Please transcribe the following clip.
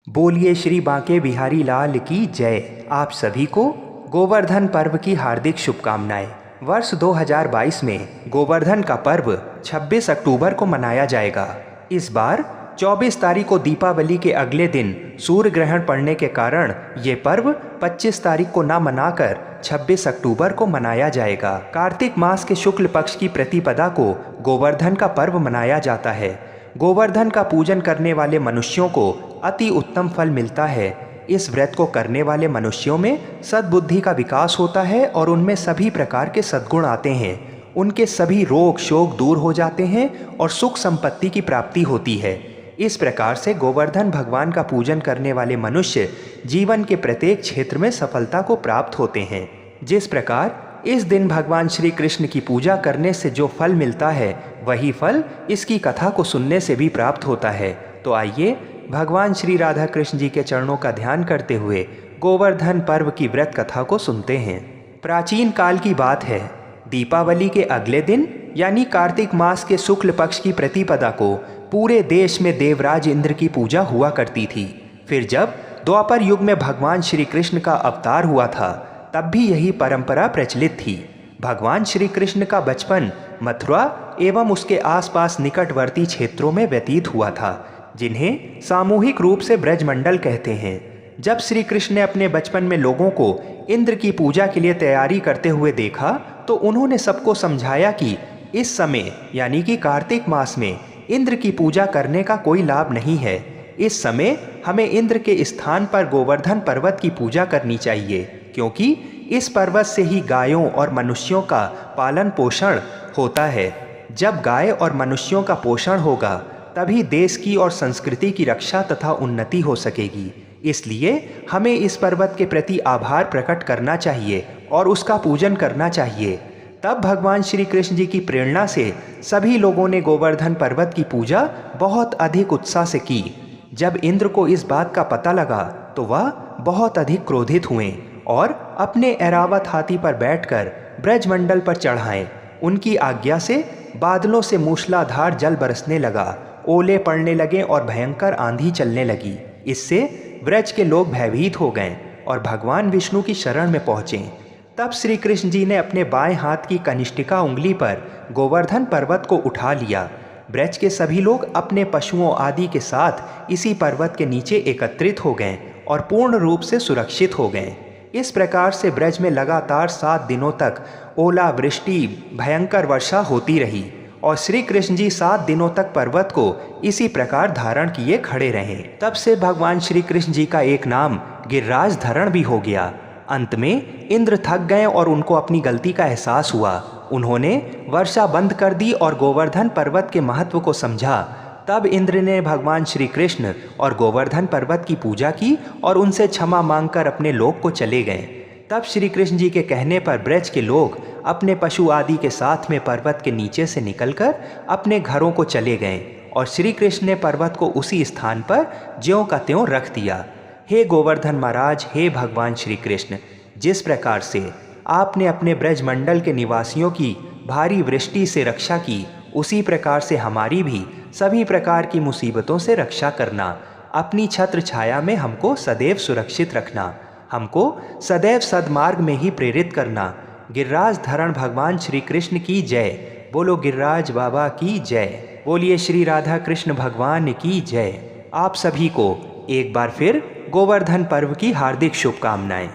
बोलिए श्री बांके बिहारी लाल की जय। आप सभी को गोवर्धन पर्व की हार्दिक शुभकामनाएं। वर्ष 2022 में गोवर्धन का पर्व 26 अक्टूबर को मनाया जाएगा। इस बार 24 तारीख को दीपावली के अगले दिन सूर्य ग्रहण पड़ने के कारण ये पर्व 25 तारीख को न मनाकर 26 अक्टूबर को मनाया जाएगा। कार्तिक मास के शुक्ल पक्ष की प्रतिपदा को गोवर्धन का पर्व मनाया जाता है। गोवर्धन का पूजन करने वाले मनुष्यों को अति उत्तम फल मिलता है। इस व्रत को करने वाले मनुष्यों में सद्बुद्धि का विकास होता है और उनमें सभी प्रकार के सद्गुण आते हैं। उनके सभी रोग शोक दूर हो जाते हैं और सुख संपत्ति की प्राप्ति होती है। इस प्रकार से गोवर्धन भगवान का पूजन करने वाले मनुष्य जीवन के प्रत्येक क्षेत्र में सफलता को प्राप्त होते हैं। जिस प्रकार इस दिन भगवान श्री कृष्ण की पूजा करने से जो फल मिलता है, वही फल इसकी कथा को सुनने से भी प्राप्त होता है। तो आइए भगवान श्री राधा कृष्ण जी के चरणों का ध्यान करते हुए गोवर्धन पर्व की व्रत कथा को सुनते हैं। प्राचीन काल की बात है। दीपावली के अगले दिन यानी कार्तिक मास के शुक्ल पक्ष की प्रतिपदा को पूरे देश में देवराज इंद्र की पूजा हुआ करती थी। फिर जब द्वापर युग में भगवान श्री कृष्ण का अवतार हुआ था, तब भी यही परंपरा प्रचलित थी। भगवान श्री कृष्ण का बचपन मथुरा एवं उसके आसपास निकटवर्ती क्षेत्रों में व्यतीत हुआ था, जिन्हें सामूहिक रूप से ब्रजमंडल कहते हैं। जब श्री कृष्ण ने अपने बचपन में लोगों को इंद्र की पूजा के लिए तैयारी करते हुए देखा, तो उन्होंने सबको समझाया कि इस समय यानी कि कार्तिक मास में इंद्र की पूजा करने का कोई लाभ नहीं है। इस समय हमें इंद्र के स्थान पर गोवर्धन पर्वत की पूजा करनी चाहिए, क्योंकि इस पर्वत से ही गायों और मनुष्यों का पालन पोषण होता है। जब गाय और मनुष्यों का पोषण होगा, तभी देश की और संस्कृति की रक्षा तथा उन्नति हो सकेगी। इसलिए हमें इस पर्वत के प्रति आभार प्रकट करना चाहिए और उसका पूजन करना चाहिए। तब भगवान श्री कृष्ण जी की प्रेरणा से सभी लोगों ने गोवर्धन पर्वत की पूजा बहुत अधिक उत्साह से की। जब इंद्र को इस बात का पता लगा, तो वह बहुत अधिक क्रोधित हुए और अपने ऐरावत हाथी पर बैठकर ब्रजमंडल पर चढ़ाए। उनकी आज्ञा से बादलों से मूसलाधार जल बरसने लगा, ओले पड़ने लगे और भयंकर आंधी चलने लगी। इससे ब्रज के लोग भयभीत हो गए और भगवान विष्णु की शरण में पहुँचे। तब श्री कृष्ण जी ने अपने बाएं हाथ की कनिष्ठिका उंगली पर गोवर्धन पर्वत को उठा लिया। ब्रज के सभी लोग अपने पशुओं आदि के साथ इसी पर्वत के नीचे एकत्रित हो गए और पूर्ण रूप से सुरक्षित हो गए। इस प्रकार से ब्रज में लगातार 7 दिनों तक ओलावृष्टि भयंकर वर्षा होती रही और श्री कृष्ण जी 7 दिनों तक पर्वत को इसी प्रकार धारण किए खड़े रहे। तब से भगवान श्री कृष्ण जी का एक नाम गिरिराज धरण भी हो गया। अंत में इंद्र थक गए और उनको अपनी गलती का एहसास हुआ। उन्होंने वर्षा बंद कर दी और गोवर्धन पर्वत के महत्व को समझा। तब इंद्र ने भगवान श्री कृष्ण और गोवर्धन पर्वत की पूजा की और उनसे क्षमा मांगकर अपने लोक को चले गए। तब श्री कृष्ण जी के कहने पर ब्रज के लोग अपने पशु आदि के साथ में पर्वत के नीचे से निकलकर अपने घरों को चले गए और श्री कृष्ण ने पर्वत को उसी स्थान पर ज्यों का त्यों रख दिया। हे गोवर्धन महाराज, हे भगवान श्री कृष्ण, जिस प्रकार से आपने अपने ब्रजमंडल के निवासियों की भारी वृष्टि से रक्षा की, उसी प्रकार से हमारी भी सभी प्रकार की मुसीबतों से रक्षा करना। अपनी छत्र छाया में हमको सदैव सुरक्षित रखना, हमको सदैव सद्मार्ग में ही प्रेरित करना। गिरिराज धरण भगवान श्री कृष्ण की जय। बोलो गिरिराज बाबा की जय। बोलिए श्री राधा कृष्ण भगवान की जय। आप सभी को एक बार फिर गोवर्धन पर्व की हार्दिक शुभकामनाएं।